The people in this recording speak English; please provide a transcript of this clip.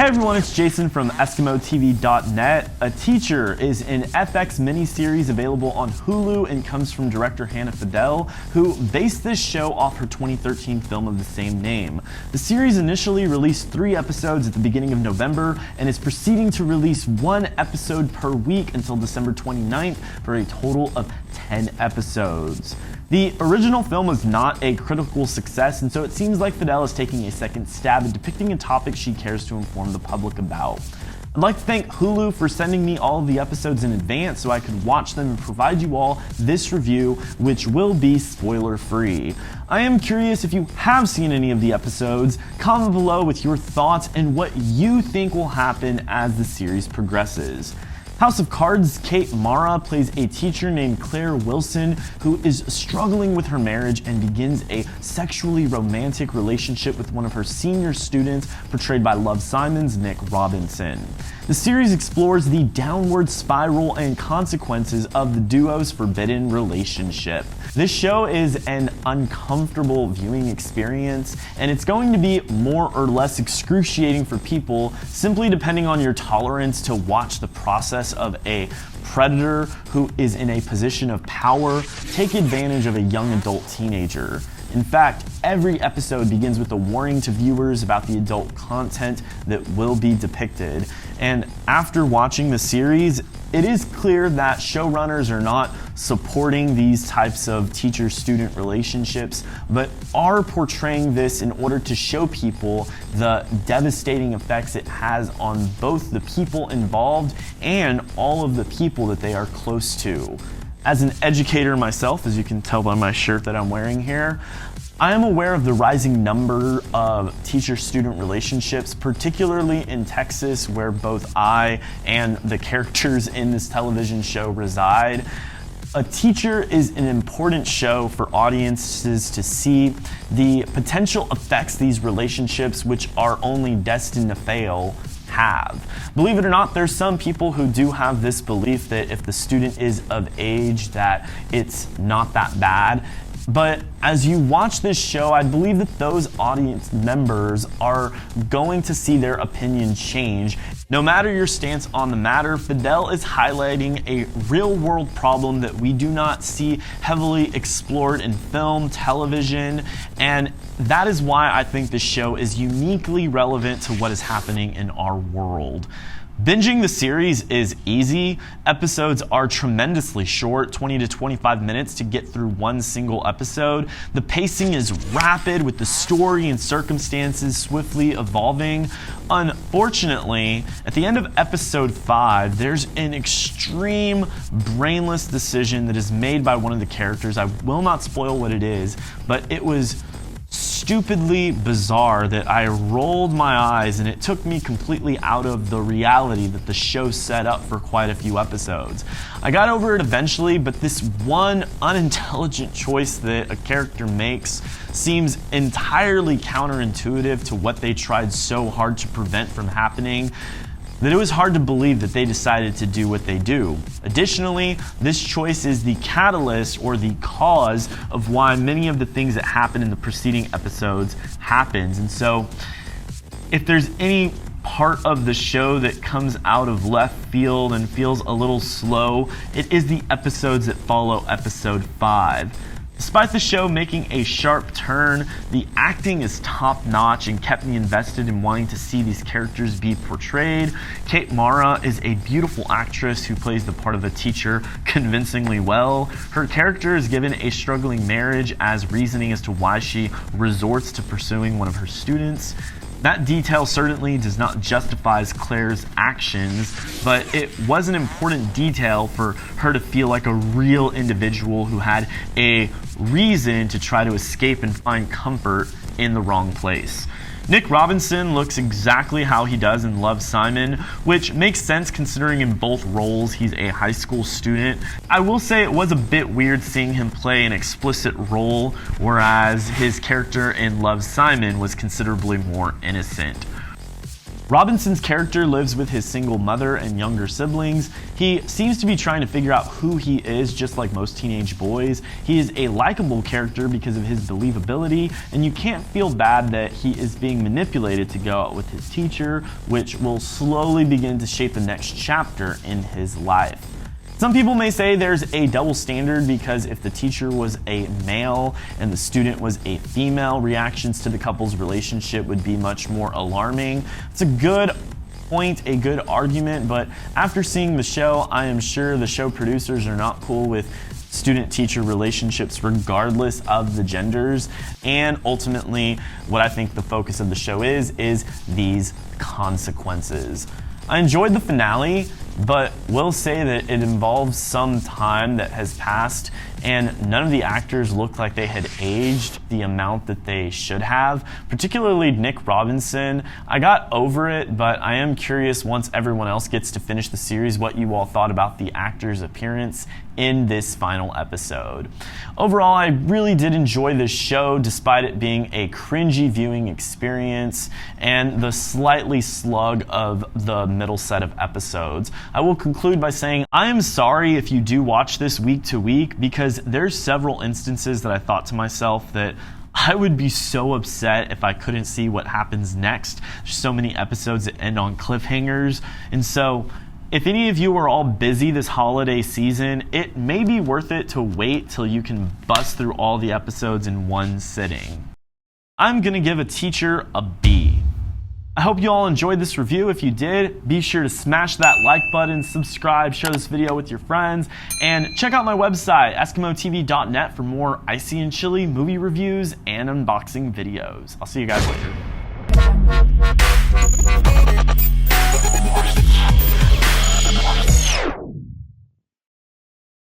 Hey everyone, it's Jason from EskimoTV.net. A Teacher is an FX miniseries available on Hulu and comes from director Hannah Fidel, who based this show off her 2013 film of the same name. The series initially released 3 episodes at the beginning of November and is proceeding to release 1 episode per week until December 29th for a total of 10 episodes. The original film was not a critical success, and so it seems like Fidel is taking a second stab at depicting a topic she cares to inform the public about. I'd like to thank Hulu for sending me all of the episodes in advance so I could watch them and provide you all this review, which will be spoiler-free. I am curious if you have seen any of the episodes. Comment below with your thoughts and what you think will happen as the series progresses. House of Cards' Kate Mara plays a teacher named Claire Wilson who is struggling with her marriage and begins a sexually romantic relationship with one of her senior students, portrayed by Love Simon's Nick Robinson. The series explores the downward spiral and consequences of the duo's forbidden relationship. This show is an uncomfortable viewing experience, and it's going to be more or less excruciating for people simply depending on your tolerance to watch the process of a predator who is in a position of power take advantage of a young adult teenager. In fact, every episode begins with a warning to viewers about the adult content that will be depicted. And after watching the series, it is clear that showrunners are not supporting these types of teacher-student relationships, but are portraying this in order to show people the devastating effects it has on both the people involved and all of the people that they are close to. As an educator myself, as you can tell by my shirt that I'm wearing here, I am aware of the rising number of teacher-student relationships, particularly in Texas, where both I and the characters in this television show reside. A Teacher is an important show for audiences to see the potential effects these relationships, which are only destined to fail, have. Believe it or not, there's some people who do have this belief that if the student is of age, that it's not that bad. But as you watch this show, I believe that those audience members are going to see their opinion change. No matter your stance on the matter, Fidel is highlighting a real-world problem that we do not see heavily explored in film, television, and that is why I think this show is uniquely relevant to what is happening in our world. Binging the series is easy. Episodes are tremendously short, 20 to 25 minutes to get through one single episode. The pacing is rapid with the story and circumstances swiftly evolving. Unfortunately, at the end of episode 5, there's an extreme brainless decision that is made by one of the characters. I will not spoil what it is, but it was stupidly bizarre that I rolled my eyes, and it took me completely out of the reality that the show set up for quite a few episodes. I got over it eventually, but this one unintelligent choice that a character makes seems entirely counterintuitive to what they tried so hard to prevent from happening, that it was hard to believe that they decided to do what they do. Additionally, this choice is the catalyst or the cause of why many of the things that happen in the preceding episodes happens. And so, if there's any part of the show that comes out of left field and feels a little slow, it is the episodes that follow episode 5. Despite the show making a sharp turn, the acting is top-notch and kept me invested in wanting to see these characters be portrayed. Kate Mara is a beautiful actress who plays the part of a teacher convincingly well. Her character is given a struggling marriage as reasoning as to why she resorts to pursuing one of her students. That detail certainly does not justify Claire's actions, but it was an important detail for her to feel like a real individual who had a reason to try to escape and find comfort in the wrong place. Nick Robinson looks exactly how he does in Love, Simon, which makes sense considering in both roles he's a high school student. I will say it was a bit weird seeing him play an explicit role, whereas his character in Love, Simon was considerably more innocent. Robinson's character lives with his single mother and younger siblings. He seems to be trying to figure out who he is, just like most teenage boys. He is a likable character because of his believability, and you can't feel bad that he is being manipulated to go out with his teacher, which will slowly begin to shape the next chapter in his life. Some people may say there's a double standard because if the teacher was a male and the student was a female, reactions to the couple's relationship would be much more alarming. It's a good point, a good argument, but after seeing the show, I am sure the show producers are not cool with student-teacher relationships regardless of the genders. And ultimately, what I think the focus of the show is these consequences. I enjoyed the finale, but will say that it involves some time that has passed and none of the actors looked like they had aged the amount that they should have, particularly Nick Robinson. I got over it, but I am curious once everyone else gets to finish the series what you all thought about the actor's appearance in this final episode. Overall, I really did enjoy this show despite it being a cringy viewing experience and the slightly slug of the middle set of episodes. I will conclude by saying I am sorry if you do watch this week to week, because there's several instances that I thought to myself that I would be so upset if I couldn't see what happens next. There's so many episodes that end on cliffhangers, and so if any of you are all busy this holiday season, it may be worth it to wait till you can bust through all the episodes in one sitting. I'm gonna give A Teacher a B. I hope you all enjoyed this review. If you did, be sure to smash that like button, subscribe, share this video with your friends, and check out my website, EskimoTV.net, for more icy and chilly movie reviews and unboxing videos. I'll see you guys later.